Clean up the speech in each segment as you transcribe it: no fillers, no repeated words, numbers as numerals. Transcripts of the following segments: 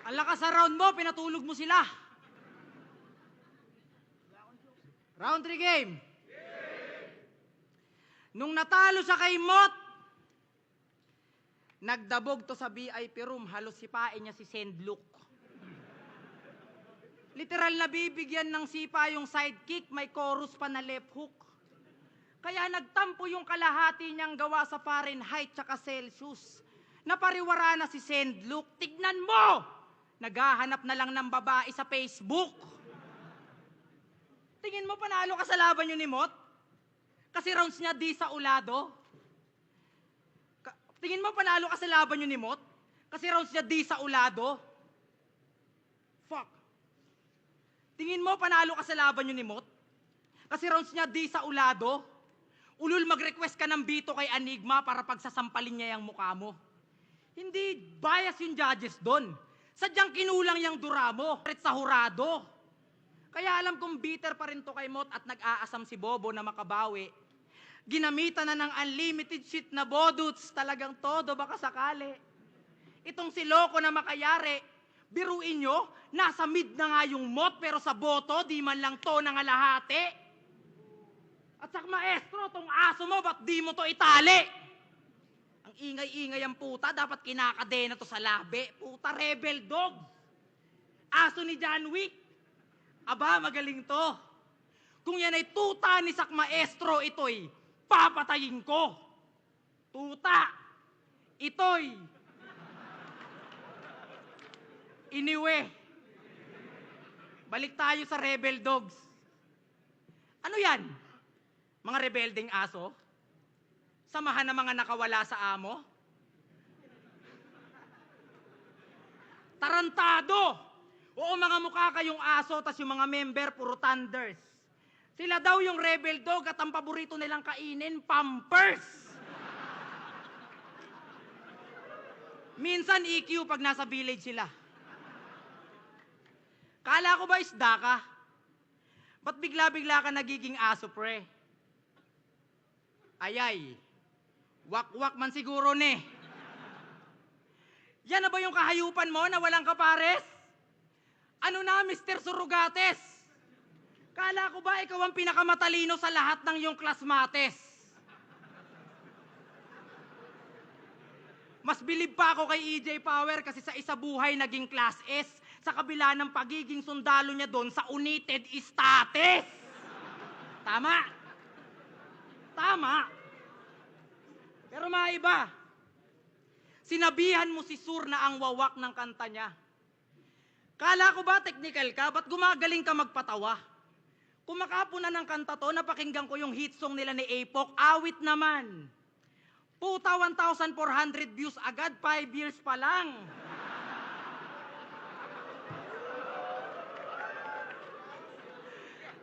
Ang lakas sa round mo, pinatulog mo sila. Round 3 game. Nung natalo siya kay Mot, nagdabog to sa VIP room, halos sipain niya si Sendlook. Literal na bibigyan ng sipa yung sidekick, may chorus pa na left hook. Kaya nagtampo yung kalahati niyang gawa sa Fahrenheit tsaka Celsius. Napariwara na si Sendlook. Tignan mo! Naghahanap na lang ng babae sa Facebook. Tingin mo panalo ka sa laban yun ni Mot? Kasi rounds niya di sa ulado. Tingin mo panalo ka sa laban yun ni Mot? Kasi rounds niya di sa ulado. Fuck. Tingin mo panalo ka sa laban yun ni Mot? Kasi rounds niya di sa ulado. Ulul mag-request ka ng bito kay Enigma para pagsasampalin niya yung mukha mo. Hindi bias yung judges doon. Sadyang kinulang yung dura mo. Sa hurado. Kaya alam kong bitter pa rin to kay Mot at nag-aasam si Bobo na makabawi. Ginamitan na ng unlimited shit na boduts. Talagang todo baka sakali. Itong si Loco na makayari. Biruin nyo, nasa mid na nga yung Mot pero sa boto, di man lang to nangalahati. At sak maestro, tong aso mo, ba't di mo to itali? Ang ingay-ingay ang puta, dapat kinakadena to sa labi. Puta, rebel dog. Aso ni John Wick. Aba, magaling to. Kung yan ay tuta ni sak maestro, ito'y papatayin ko. Tuta. Ito'y iniwe. Balik tayo sa rebel dogs. Ano yan? Mga rebeldeng aso? Samahan ng mga nakawala sa amo? Tarantado! Oo, mga mukha kayong aso, tas yung mga member, puro thunders. Sila daw yung rebel dog at ang paborito nilang kainin, Pampers! Minsan EQ pag nasa village sila. Kala ko ba isda ka? Ba't bigla-bigla ka nagiging aso, pre? Ayay, wak-wak man siguro ne. Yan na ba yung kahayupan mo na walang kapares? Ano na, Mr. Surugates? Kala ko ba ikaw ang pinakamatalino sa lahat ng iyong klasmates? Mas bilib pa ako kay EJ Power kasi sa isa buhay naging class S sa kabila ng pagiging sundalo niya doon sa United States. Tama? Tama. Pero maiba. Sinabihan mo si Sur na ang wawak ng kanta niya. Kala ko ba technical ka? Ba't gumagaling ka magpatawa? Kung makapunan ng kanta to, napakinggan ko yung hit song nila ni Apok, awit naman. Puta, 1,400 views agad, 5 years pa lang.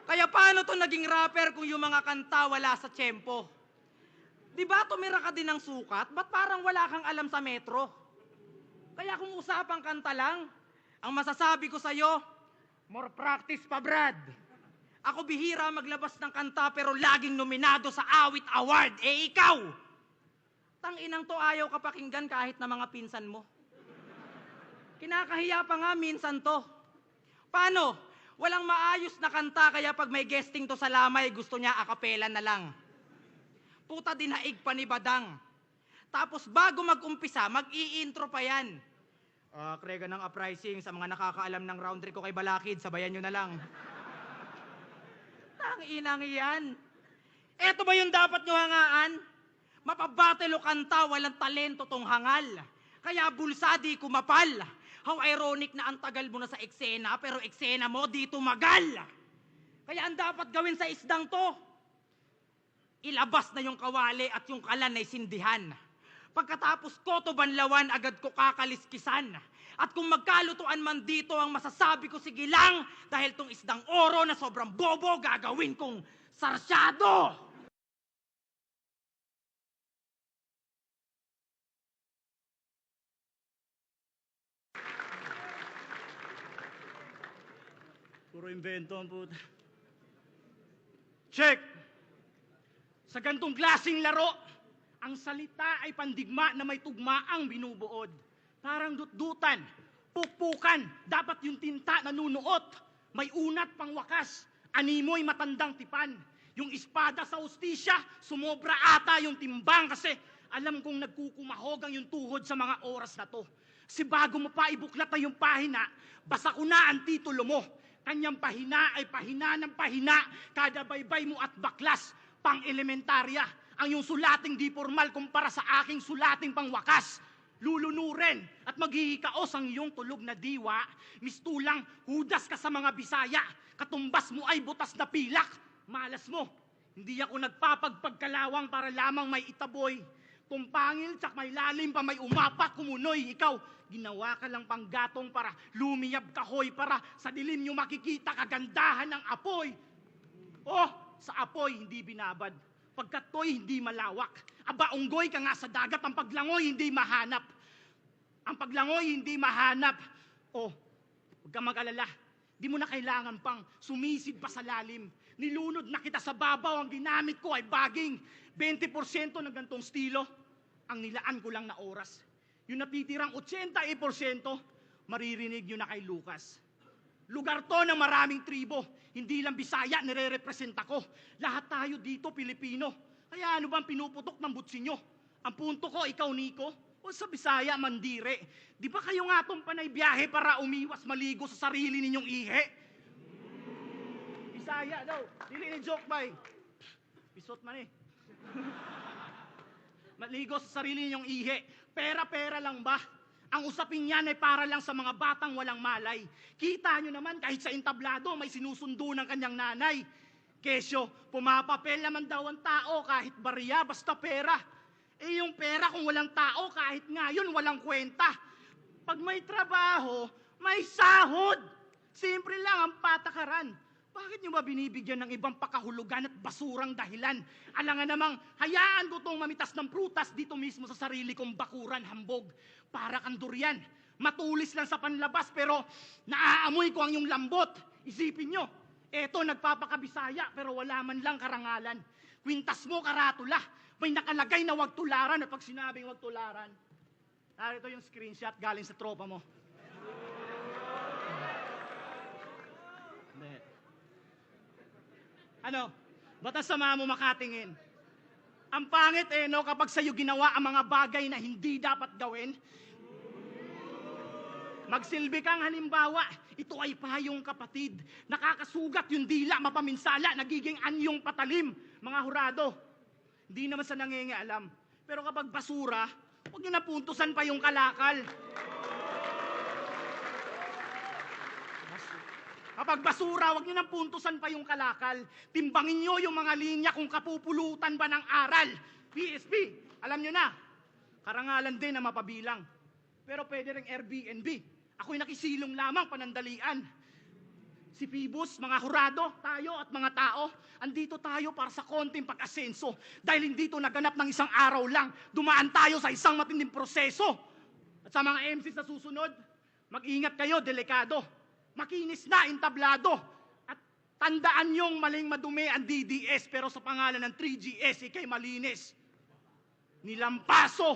Kaya paano to naging rapper kung yung mga kanta wala sa tiyempo? Di ba tumira ka din ng sukat? Ba't parang wala kang alam sa metro? Kaya kung usapang kanta lang, ang masasabi ko sa'yo, more practice pa, Brad. Ako bihira maglabas ng kanta pero laging nominado sa Awit Award. Eh ikaw, tanginang to ayaw ka pakinggan kahit na mga pinsan mo. Kinakahiya pa nga minsan to. Paano? Walang maayos na kanta kaya pag may guesting to sa Lamay, gusto niya akapela na lang. Puta, dinaig pa ni Badang. Tapos bago mag-umpisa, mag-i-intro pa yan. Krega ng uprising sa mga nakakaalam ng round 3 ko kay Balakid, sabayan nyo na lang. Tanginang yan. Eto ba yung dapat nyo hangaan? Mapabattle o kanta, walang talento tong hangal. Kaya bulsa di kumapal. How ironic na ang tagal mo na sa eksena, pero eksena mo di tumagal. Kaya ang dapat gawin sa isdang to, ilabas na yung kawali at yung kalan ay sindihan. Pagkatapos ko to banlawan, agad ko kakaliskisan. At kung magkalutuan man dito, ang masasabi ko sige lang, dahil tong isdang oro na sobrang bobo, gagawin kong sarsyado. Puro invento ang puta. Check! Sa gantong klaseng laro, ang salita ay pandigma na may tugmaang binubuod. Parang dutdutan Pukpukan, dapat yung tinta nanunuot. May unat pang wakas, animoy matandang tipan. Yung espada sa ustisya, sumobra ata yung timbang kasi alam kong nagkukumahogang yung tuhod sa mga oras na to. Si bago mo pa ibuklat na yung pahina, basa ko na ang titulo mo. Kanyang pahina ay pahina ng pahina, kada baybay mo at baklas, pang elementarya. Ang yung sulating di formal kumpara sa aking sulating pang wakas. Lulunurin at maghihikaos ang iyong tulog na diwa, mistulang hudas ka sa mga Bisaya, katumbas mo ay butas na pilak. Malas mo, hindi ako nagpapagpagkalawang para lamang may itaboy. Kung pangil, tsak may lalim pa may umapak kumunoy. Ikaw, ginawa ka lang panggatong para lumiyab kahoy para sa dilim nyo makikita kagandahan ng apoy. Oh, sa apoy hindi binabad. Pagkat to'y hindi malawak. Aba, unggoy ka nga sa dagat, ang paglangoy hindi mahanap. Ang paglangoy hindi mahanap. Oh, huwag kang mag-alala. Di mo na kailangan pang sumisid pa sa lalim. Nilunod na kita sa babaw, ang ginamit ko ay baging. 20% ng gantong estilo, ang nilaan ko lang na oras. Yung natitirang 80%, maririnig nyo na kay Lucas. Lugar to ng maraming tribo. Hindi lang Bisaya, nire-representa ko. Lahat tayo dito, Pilipino. Kaya ano bang pinuputok ng butsi nyo? Ang punto ko, ikaw, Nico, o sa Bisaya, Mandire. Di ba kayo nga itong panay biyahe para umiwas maligo sa sarili ninyong ihe? Bisaya daw. Dili ni joke bay. Pisot man eh. Maligo sa sarili ninyong ihe. Pera-pera lang ba? Ang usapin niyan ay para lang sa mga batang walang malay. Kita nyo naman kahit sa entablado may sinusundo ng kanyang nanay. Kesyo, pumapapel naman daw ang tao kahit barya basta pera. Eh yung pera kung walang tao kahit ngayon walang kwenta. Pag may trabaho, may sahod. Simple lang ang patakaran. Bakit nyo ba binibigyan ng ibang pakahulugan at basurang dahilan? Alangan namang, hayaan ko tong mamitas ng prutas dito mismo sa sarili kong bakuran hambog. Para kang durian. Matulis lang sa panlabas pero naaamoy ko ang iyong lambot. Isipin nyo, eto nagpapakabisaya pero wala man lang karangalan. Kwintas mo karatula. May nakalagay na wag tularan at pag sinabing wag tularan, narito yung screenshot galing sa tropa mo. Ano? Ba't sama mo makatingin? Ang pangit no, kapag sa'yo ginawa ang mga bagay na hindi dapat gawin. Magsilbi kang halimbawa, ito ay payong kapatid. Nakakasugat yung dila, mapaminsala, nagiging anyong patalim. Mga hurado, hindi naman sa nangingialam. Pero kapag basura, huwag nyo napuntusan pa yung kalakal. Kapag basura, huwag nyo nang puntusan pa yung kalakal. Timbangin nyo yung mga linya kung kapupulutan ba ng aral. PSP, alam nyo na, karangalan din na mapabilang. Pero pwede rin Airbnb. Ako'y nakisilong lamang panandalian. Si Phoebus, mga hurado, tayo at mga tao, andito tayo para sa konting pag-asenso. Dahil hindi ito naganap ng isang araw lang, dumaan tayo sa isang matinding proseso. At sa mga MCs na susunod, mag-ingat kayo, delikado. Makinis na, entablado. At tandaan niyong maling madumi ang DDS, pero sa pangalan ng 3GS, ikay malinis. Nilampaso